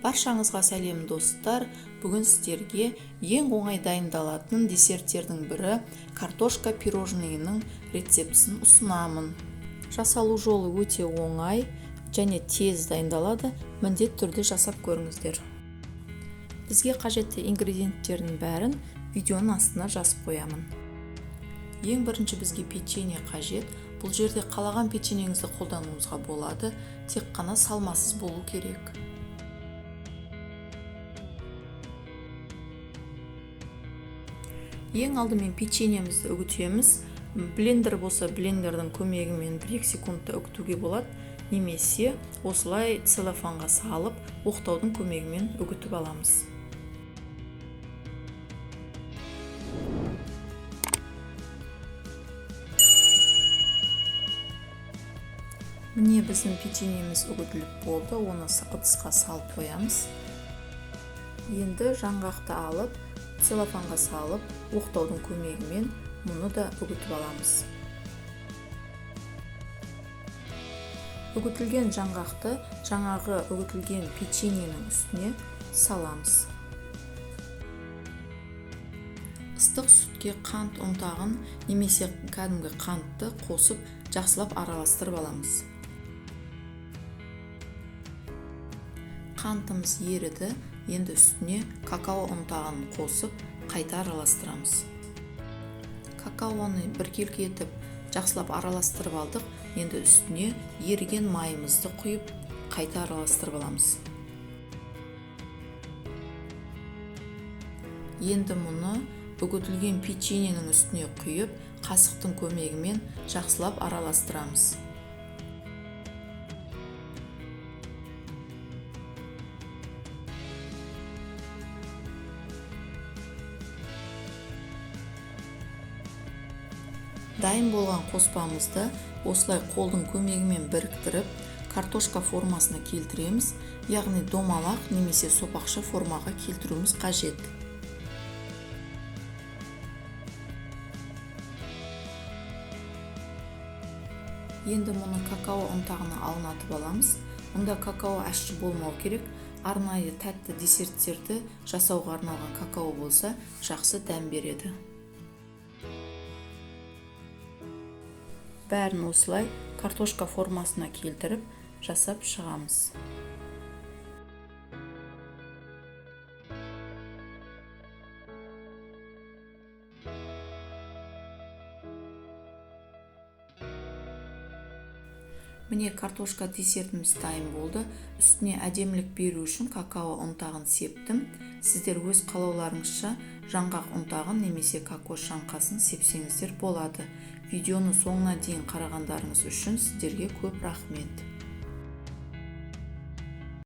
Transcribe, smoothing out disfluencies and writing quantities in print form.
Баршаңызға сәлем достар. Бүгін сіздерге ең оңай дайындалатын десерттердің бірі картошка пирожныйының рецептісін ұсынамын. Жасалу жолы өте оңай және тез дайындалады. Міндетті түрде жасап көріңіздер. Бізге қажетті ингредиенттердің бәрін видеоның астына жазып қоямын. Ең бірінші бізге печенье қажет. Бұл жерде қалаған печеньеңізді қолдануыңызға болады, тек қана салмасыз болу керек. Ең алдымен печеньемізді үгітеміз. Блендер болса, блендердің көмегімен 1-2 секундта үгітуге болады, немесе осылай целлофанға салып, оқтаудың көмегімен үгітіп аламыз. Міне біздің печеньеміз үгітіліп болды, оны ыдысқа салып қоямыз. Енді жаңғақты алып, целлофанға салып, оқтаудың көмегімен мұны да үгітіп аламыз. Үгітілген жаңғақты жаңағы үгітілген печеньенің үстіне саламыз. Ыстық сүтке қант ұнтағын немесе кәдімгі қантты қосып, жақсылап араластырып аламыз. Қантымыз еріді, енді үстіне какао ұнтағын қосып, қайта араластырамыз. Какаоны біркелкі етіп, жақсылап араластырып алдық, енді үстіне еріген майымызды құйып, қайта араластырып аламыз. Енді мұны үгітілген печеньенің үстіне құйып, қасықтың көмегімен жақсылап араластырамыз. Дайын болған қоспамызды осылай қолдың көмегімен біріктіріп, картошка формасына келтіреміз, яғни домалақ немесе сопақша формаға келтіруіміз қажет. Енді мұны какао ұнтағына аунатып аламыз. Мұнда какао әші болмау керек. Арнайы тәтті десерттерді жасауға арналған какао болса, жақсы дәм береді. Бәрін осылай картошка формасына келтіріп, жасап шығамыз. Міне картошка десертіміз дайын болды. Үстіне әдемілік беру үшін какао ұнтағын септім. Сіздер өз қалауларыңызша жаңғақ ұнтағын немесе кокос жаңқасын сепсеңіздер болады. Видеоны соңына дейін қарағандарыңыз үшін сіздерге көп рахмет.